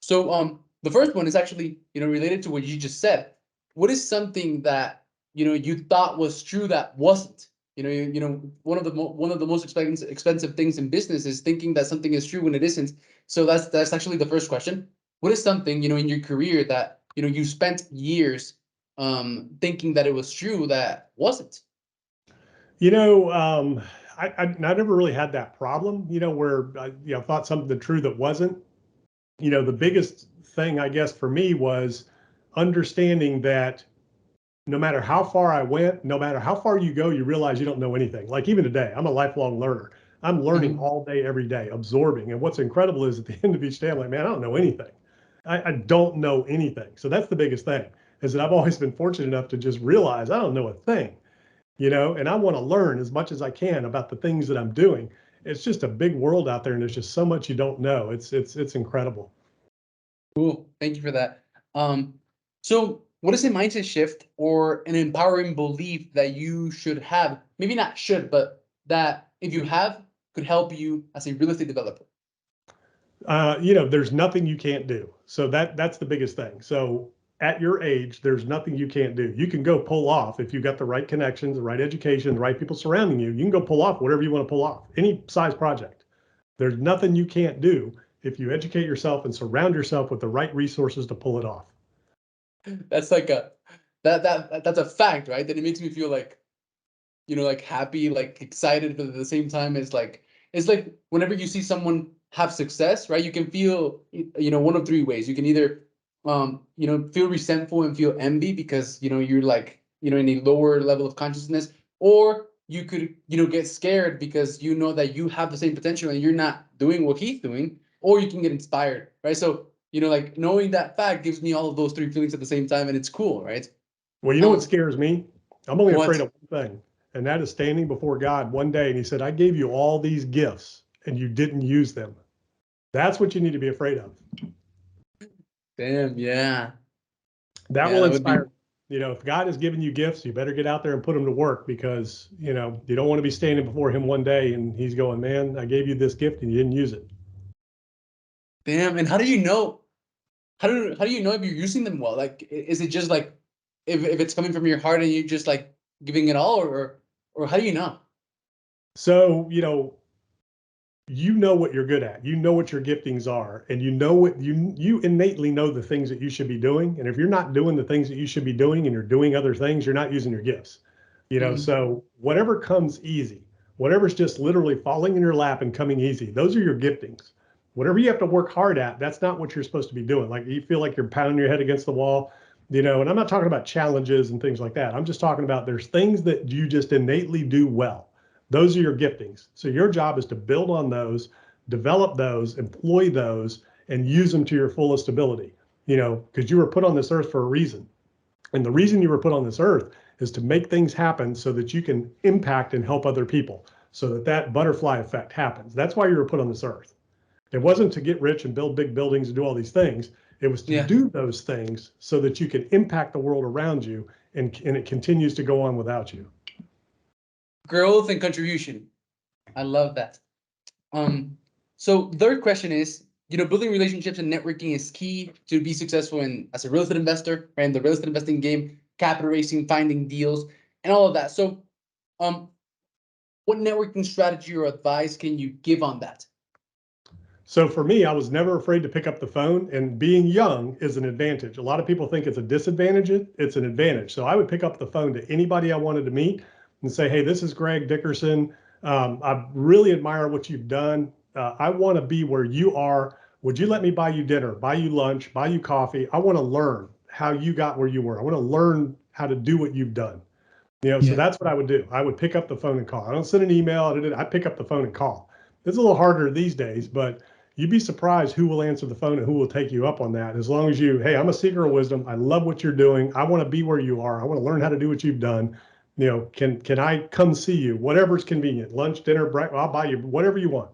So, the first one is actually, related to what you just said. What is something that, you thought was true that wasn't? One of the most expensive things in business is thinking that something is true when it isn't. So that's actually the first question. What is something, in your career that you spent years thinking that it was true that wasn't? You know, I never really had that problem, where I, thought something true that wasn't. The biggest thing, I guess, for me was understanding that no matter how far I went, no matter how far you go, you realize you don't know anything. Like even today, I'm a lifelong learner. I'm learning Mhm. all day, every day, absorbing. And what's incredible is at the end of each day, I'm like, man, I don't know anything. I don't know anything. So that's the biggest thing, is that I've always been fortunate enough to just realize I don't know a thing, and I want to learn as much as I can about the things that I'm doing. It's just a big world out there, and there's just so much you don't know. It's incredible. Cool. Thank you for that. Um, so what is a mindset shift or an empowering belief that you should have? Maybe not should, but that if you have, could help you as a real estate developer. There's nothing you can't do. So that's the biggest thing. So at your age, there's nothing you can't do. You can go pull off if you've got the right connections, the right education, the right people surrounding you. You can go pull off whatever you want to pull off, any size project. There's nothing you can't do if you educate yourself and surround yourself with the right resources to pull it off. That's like a that's a fact, right? That it makes me feel like, like happy, like excited, but at the same time, it's like whenever you see someone have success, right? You can feel, one of three ways. You can either, feel resentful and feel envy because you're like, in a lower level of consciousness, or you could, get scared because you know that you have the same potential and you're not doing what he's doing, or you can get inspired, right? So, like knowing that fact gives me all of those three feelings at the same time, and it's cool, right? Well, you know what Um, scares me? I'm only afraid what? of one thing, and that is standing before God one day and he said, I gave you all these gifts and you didn't use them. That's what you need to be afraid of. Damn, yeah. That Yeah, will that would be. inspire. If God has given you gifts, you better get out there and put them to work, because, you don't want to be standing before him one day and he's going, man, I gave you this gift and you didn't use it. Damn, and how do you know? How do you know if you're using them well? Like, is it just like if it's coming from your heart and you're just like giving it all, or how do you know? So, you know what you're good at, you know what your giftings are, and you know what you innately know the things that you should be doing. And if you're not doing the things that you should be doing and you're doing other things, you're not using your gifts. Mhm. So whatever comes easy, whatever's just literally falling in your lap and coming easy, those are your giftings. Whatever you have to work hard at, that's not what you're supposed to be doing. Like, you feel like you're pounding your head against the wall, and I'm not talking about challenges and things like that. I'm just talking about there's things that you just innately do well. Those are your giftings. So your job is to build on those, develop those, employ those, and use them to your fullest ability. Because you were put on this earth for a reason. And the reason you were put on this earth is to make things happen so that you can impact and help other people, so that that butterfly effect happens. That's why you were put on this earth. It wasn't to get rich and build big buildings and do all these things. It was to Yeah, do those things so that you can impact the world around you, and it continues to go on without you. growth and contribution. I love that. Um, so third question is, building relationships and networking is key to be successful in as a real estate investor, right? In the real estate investing game, capital raising, finding deals, and all of that. So, um, what networking strategy or advice can you give on that? So for me, I was never afraid to pick up the phone, and being young is an advantage. A lot of people think it's a disadvantage. It's an advantage. So I would pick up the phone to anybody I wanted to meet and say, hey, this is Greg Dickerson. I really admire what you've done. I want to be where you are. Would you let me buy you dinner, buy you lunch, buy you coffee? I want to learn how you got where you were. I want to learn how to do what you've done. So Yeah. that's what I would do. I would pick up the phone and call. I don't send an email. I pick up the phone and call. It's a little harder these days, but you'd be surprised who will answer the phone and who will take you up on that. As long as hey, I'm a seeker of wisdom. I love what you're doing. I want to be where you are. I want to learn how to do what you've done. Can I come see you? Whatever's convenient. Lunch, dinner, breakfast. I'll buy you whatever you want.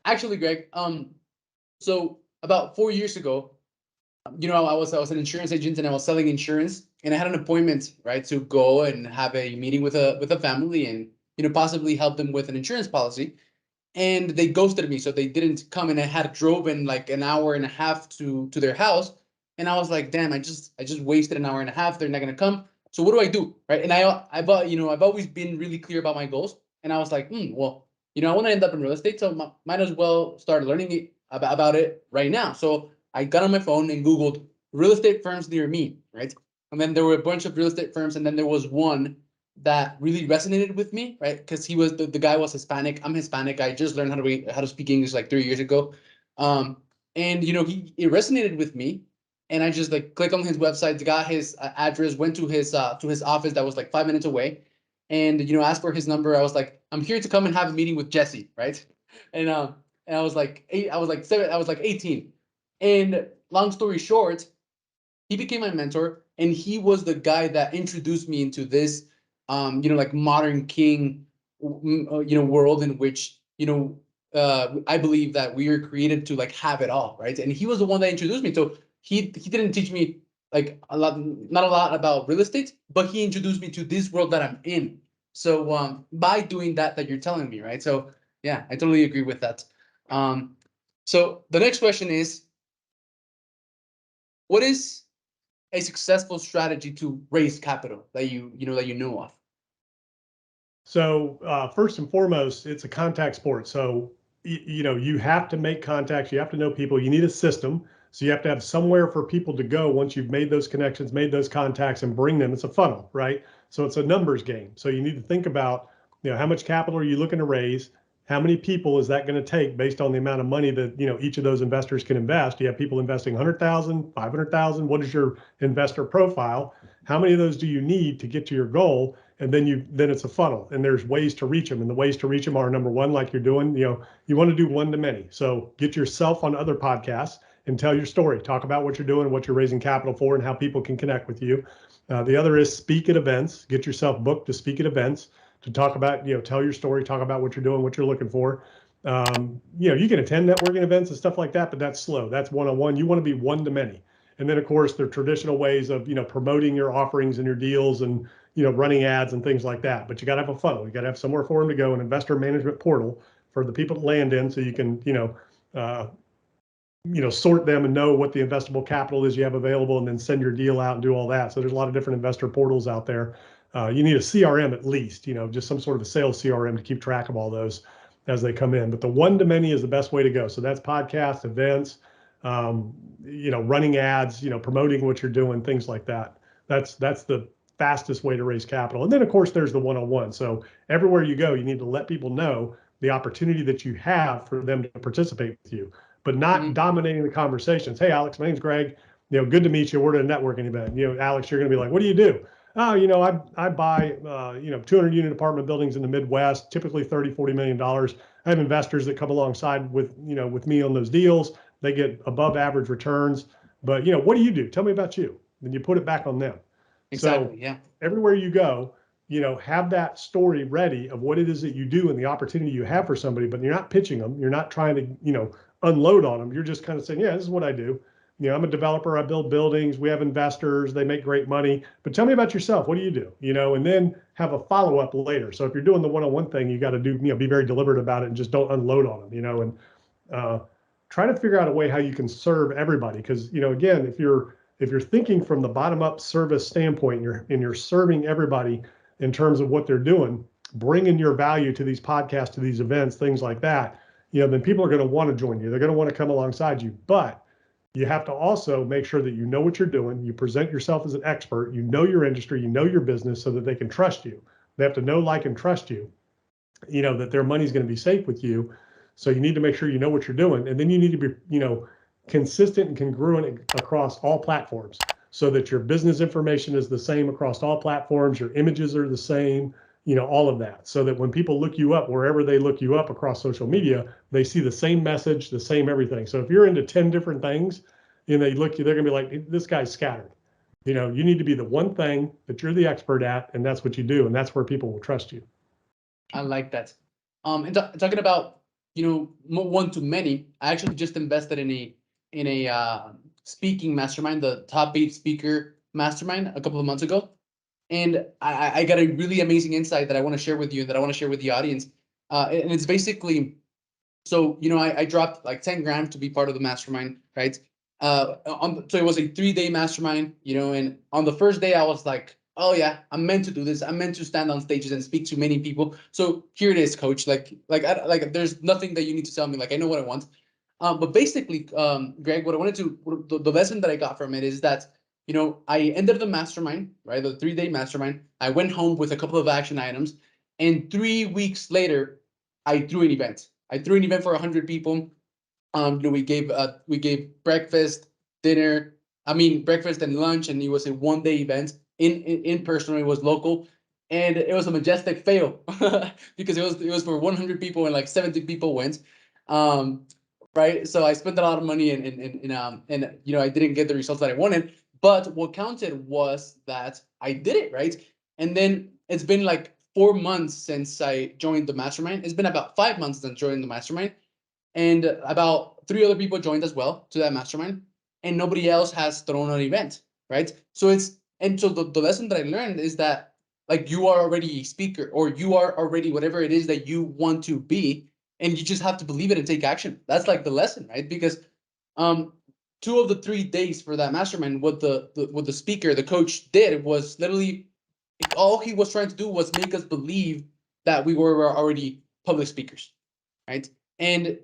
Actually, Greg, so about 4 years ago, I was an insurance agent and I was selling insurance, and I had an appointment, right, to go and have a meeting with a family and possibly help them with an insurance policy. And they ghosted me, so they didn't come, and I had driven like an hour and a half to their house, and I was like, damn, I just wasted an hour and a half. They're not gonna come. So what do I do, right? And I've always been really clear about my goals, and I was like, well, I want to end up in real estate, so might as well start learning about it right now. So I got on my phone and Googled real estate firms near me, right? And then there were a bunch of real estate firms, and then there was one that really resonated with me, right? Because he was the guy was Hispanic. I'm Hispanic. I just learned how to speak English like 3 years ago, and it resonated with me, and I just like clicked on his website, got his address, went to his office that was like 5 minutes away, and asked for his number. I was like, I'm here to come and have a meeting with Jesse, right? And I was like 18. And long story short, he became my mentor, and he was the guy that introduced me into this, like modern king, world in which, I believe that we are created to like have it all, right? And he was the one that introduced me. So he didn't teach me like not a lot about real estate, but he introduced me to this world that I'm in. So by doing that you're telling me, right? So yeah, I totally agree with that. So the next question is, what is a successful strategy to raise capital that you know of? So first and foremost, it's a contact sport. So you have to make contacts. You have to know people. You need a system. So you have to have somewhere for people to go once you've made those connections, made those contacts, and bring them. It's a funnel, right? So it's a numbers game. So you need to think about, how much capital are you looking to raise? How many people is that going to take based on the amount of money that each of those investors can invest? You have people investing 100,000, 500,000. What is your investor profile? How many of those do you need to get to your goal? And then it's a funnel, and there's ways to reach them. And the ways to reach them are, number one, like you're doing, you want to do one to many. So get yourself on other podcasts and tell your story. Talk about what you're doing, what you're raising capital for, and how people can connect with you. The other is speak at events. Get yourself booked to speak at events to talk about, tell your story, talk about what you're doing, what you're looking for. You can attend networking events and stuff like that, but that's slow. That's one-on-one. You want to be one to many. And then, of course, there are traditional ways of, promoting your offerings and your deals and, running ads and things like that. But you got to have a funnel. You got to have somewhere for them to go, an investor management portal for the people to land in, so you can, sort them and know what the investable capital is you have available, and then send your deal out and do all that. So there's a lot of different investor portals out there. You need a CRM at least, just some sort of a sales CRM to keep track of all those as they come in. But the one to many is the best way to go. So that's podcasts, events, running ads, promoting what you're doing, things like that. That's the fastest way to raise capital. And then, of course, there's the one-on-one. So everywhere you go, you need to let people know the opportunity that you have for them to participate with you, but not dominating the conversations. Hey, Alex, my name's Greg. Good to meet you. We're at a networking event. Alex, you're going to be like, what do you do? Oh, I buy, 200 unit apartment buildings in the Midwest, typically $30-40 million. I have investors that come alongside with me on those deals. They get above average returns. But, what do you do? Tell me about you. Then you put it back on them. Exactly. So yeah. everywhere you go, have that story ready of what it is that you do and the opportunity you have for somebody, but you're not pitching them. You're not trying to, unload on them. You're just kind of saying, yeah, this is what I do. I'm a developer. I build buildings. We have investors. They make great money. But tell me about yourself. What do you do? And then have a follow-up later. So if you're doing the one-on-one thing, you got to do, be very deliberate about it and just don't unload on them, and try to figure out a way how you can serve everybody. Because, again, if you're thinking from the bottom-up service standpoint, and you're serving everybody in terms of what they're doing, bringing your value to these podcasts, to these events, things like that, then people are going to want to join you. They're going to want to come alongside you. But you have to also make sure that you know what you're doing. You present yourself as an expert. You know your industry. You know your business, so that they can trust you. They have to know, like, and trust you. That their money's going to be safe with you. So you need to make sure you know what you're doing, and then you need to be, consistent and congruent across all platforms, so that your business information is the same across all platforms. Your images are the same. All of that, so that when people look you up, wherever they look you up across social media, they see the same message, the same everything. So if you're into 10 different things, they're going to be like, this guy's scattered. You need to be the one thing that you're the expert at, and that's what you do, and that's where people will trust you. I like that. And talking about one to many, I actually just invested in a speaking mastermind, the top 8 speaker mastermind, a couple of months ago. And I got a really amazing insight that I want to share with you, that I want to share with the audience. And it's basically, so, I dropped like 10 grand to be part of the mastermind, right? So it was a 3-day mastermind, and on the first day I was like, oh yeah, I'm meant to do this. I'm meant to stand on stages and speak to many people. So here it is, coach. Like there's nothing that you need to tell me. Like, I know what I want. But basically, Greg, what I wanted to, the lesson that I got from it is that, I ended the mastermind, right? The 3-day mastermind. I went home with a couple of action items, and 3 weeks later, I threw an event. I threw an event for 100 people. We gave breakfast, dinner. Breakfast and lunch, and it was a 1-day event in person. It was local, and it was a majestic fail because it was for 100 people and like 70 people went. Um, right. So I spent a lot of money and I didn't get the results that I wanted. But what counted was that I did it, right? And then it's been like 4 months since I joined the mastermind. It's been about 5 months since joining the mastermind, and about three other people joined as well to that mastermind, and nobody else has thrown an event, right? So the lesson that I learned is that, like, you are already a speaker, or you are already whatever it is that you want to be, and you just have to believe it and take action. That's like the lesson, right? Because um 2 of the 3 days for that mastermind, what the speaker, the coach, did was literally, all he was trying to do was make us believe that we were already public speakers, right? And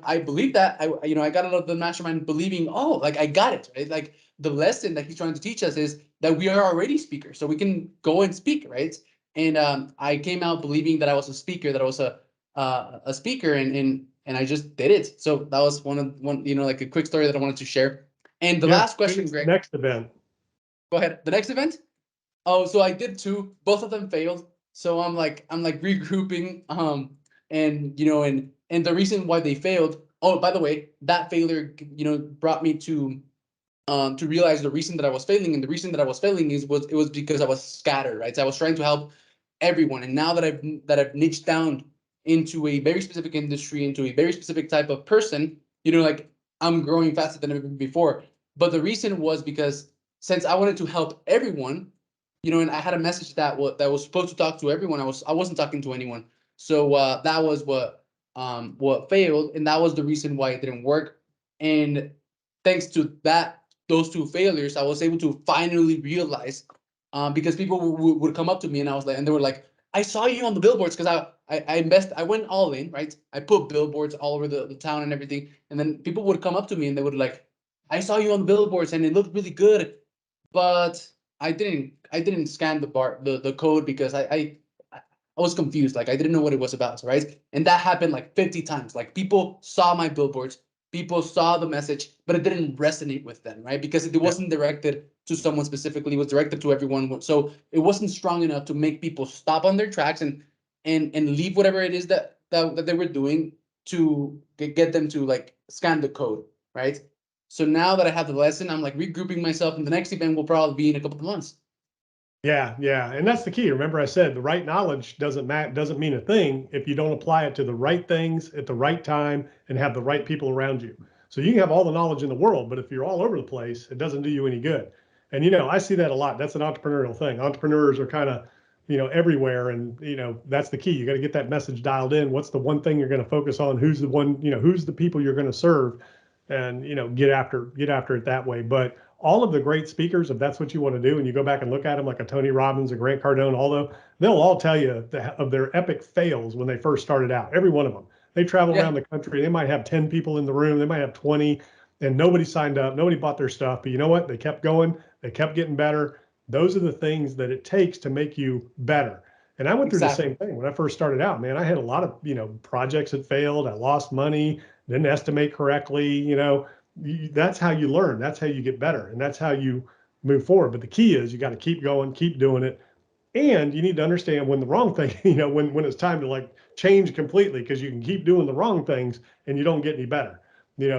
I believe that. I got out of the mastermind believing, oh, like, I got it, right? Like, the lesson that he's trying to teach us is that we are already speakers, so we can go and speak, right? And I came out believing that I was a speaker, that I was a speaker, and I just did it. So that was one, like, a quick story that I wanted to share. And the Yeah. last question, Who's the Greg, next event? go ahead. The next event. Oh, so I did two. Both of them failed. So I'm like regrouping. And the reason why they failed. Oh, by the way, that failure, brought me to realize the reason that I was failing, and the reason that I was failing was because I was scattered, right? So I was trying to help everyone, and now that I've niched down into a very specific industry, into a very specific type of person, like, I'm growing faster than ever before. But the reason was because, since I wanted to help everyone, and I had a message that was supposed to talk to everyone, I wasn't talking to anyone. So that was what failed, and that was the reason why it didn't work. And thanks to those two failures, I was able to finally realize, because people would come up to me, and they were like, I saw you on the billboards, because I went all in, right? I put billboards all over the town and everything, and then people would come up to me and they would like, I saw you on the billboards and it looked really good, but I didn't scan the code because I was confused. Like, I didn't know what it was about, right? And that happened like 50 times. Like, people saw my billboards, people saw the message, but it didn't resonate with them, right? Because it Yeah. wasn't directed to someone specifically, it was directed to everyone. So it wasn't strong enough to make people stop on their tracks and leave whatever it is that they were doing to get them to, like, scan the code, right? So now that I have the lesson, I'm like regrouping myself, and the next event will probably be in a couple of months. Yeah, yeah, and that's the key. Remember, I said the right knowledge doesn't mean a thing if you don't apply it to the right things at the right time and have the right people around you. So you can have all the knowledge in the world, but if you're all over the place, it doesn't do you any good. And I see that a lot. That's an entrepreneurial thing. Entrepreneurs are kind of, everywhere, and that's the key. You got to get that message dialed in. What's the one thing you're going to focus on? Who's the one, who's the people you're going to serve, and get after it that way. But all of the great speakers, if that's what you want to do, and you go back and look at them, like a Tony Robbins, a Grant Cardone, although they'll all tell you of their epic fails when they first started out. Every one of them. They travel Yeah, around the country. They might have 10 people in the room. They might have 20, and nobody signed up. Nobody bought their stuff. But you know what? They kept going. They kept getting better. Those are the things that it takes to make you better. And I went through the exactly. same thing when I first started out, man. I had a lot of, projects that failed. I lost money, didn't estimate correctly, that's how you learn. That's how you get better, and that's how you move forward. But the key is you got to keep going, keep doing it, and you need to understand when the wrong thing, when it's time to like change completely, because you can keep doing the wrong things and you don't get any better.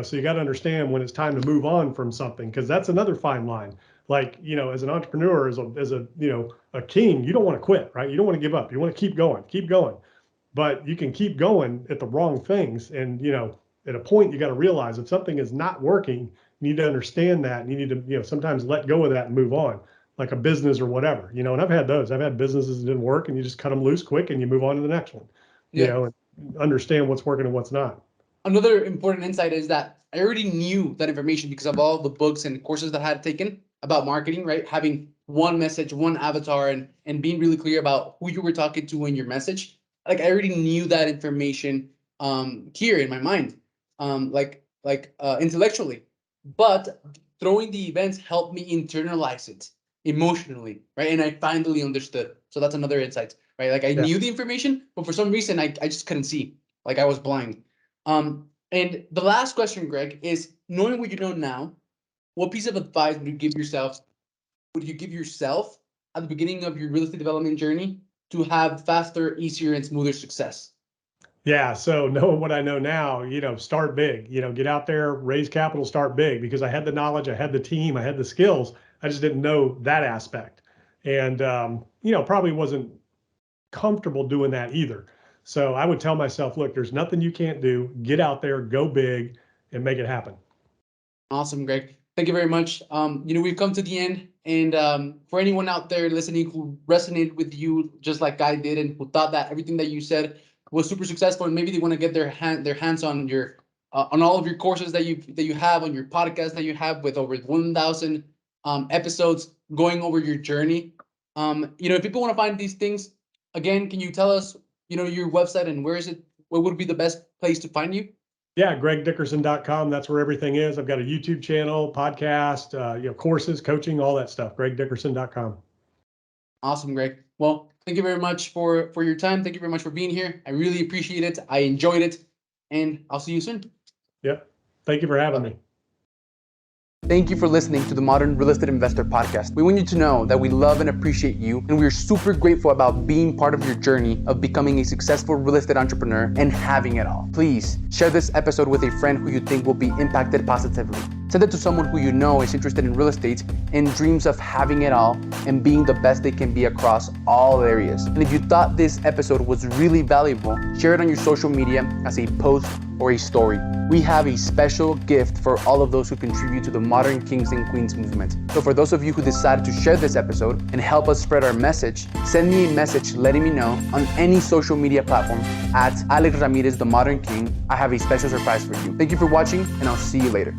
So you got to understand when it's time to move on from something, because that's another fine line. Like, as an entrepreneur, as a a king, you don't want to quit, right? You don't want to give up. You want to keep going, keep going. But you can keep going at the wrong things, and at a point you got to realize if something is not working, you need to understand that, and you need to sometimes let go of that and move on, like a business or whatever. And I've had businesses that didn't work, and you just cut them loose quick and you move on to the next one, Yeah. and understand what's working and what's not. Another important insight is that I already knew that information because of all the books and courses that I had taken about marketing, right? Having one message, one avatar, and being really clear about who you were talking to in your message. Like, I already knew that information here in my mind, intellectually. But throwing the events helped me internalize it emotionally, right? And I finally understood. So that's another insight, right? Like, I Yeah. knew the information, but for some reason I just couldn't see. Like, I was blind. And the last question, Greg, is, knowing what you know now, what piece of advice would you give yourself at the beginning of your real estate development journey? to have faster, easier, and smoother success? Yeah. So knowing what I know now, start big, get out there, raise capital, start big, because I had the knowledge, I had the team, I had the skills. I just didn't know that aspect. And, probably wasn't comfortable doing that either. So I would tell myself, look, there's nothing you can't do. Get out there, go big, and make it happen. Awesome, Greg. Thank you very much. We've come to the end, and for anyone out there listening who resonated with you just like I did, and who thought that everything that you said was super successful, and maybe they want to get their hands on your on all of your courses that you have, on your podcast that you have with over 1,000 episodes going over your journey. If people want to find these things, again, can you tell us, your website and where is it? What would be the best place to find you? Yeah, gregdickerson.com. That's where everything is. I've got a YouTube channel, podcast, courses, coaching, all that stuff. gregdickerson.com. Awesome, Greg. Well, thank you very much for your time. Thank you very much for being here. I really appreciate it. I enjoyed it, and I'll see you soon. Yep. Thank you for having me. Thank you for listening to the Modern Real Estate Investor Podcast. We want you to know that we love and appreciate you, and we're super grateful about being part of your journey of becoming a successful real estate entrepreneur and having it all. Please share this episode with a friend who you think will be impacted positively. Send it to someone who you know is interested in real estate and dreams of having it all and being the best they can be across all areas. And if you thought this episode was really valuable, share it on your social media as a post or a story. We have a special gift for all of those who contribute to the Modern Kings and Queens movement. So for those of you who decided to share this episode and help us spread our message, send me a message letting me know on any social media platform at Alex Ramirez, the Modern King. I have a special surprise for you. Thank you for watching, and I'll see you later.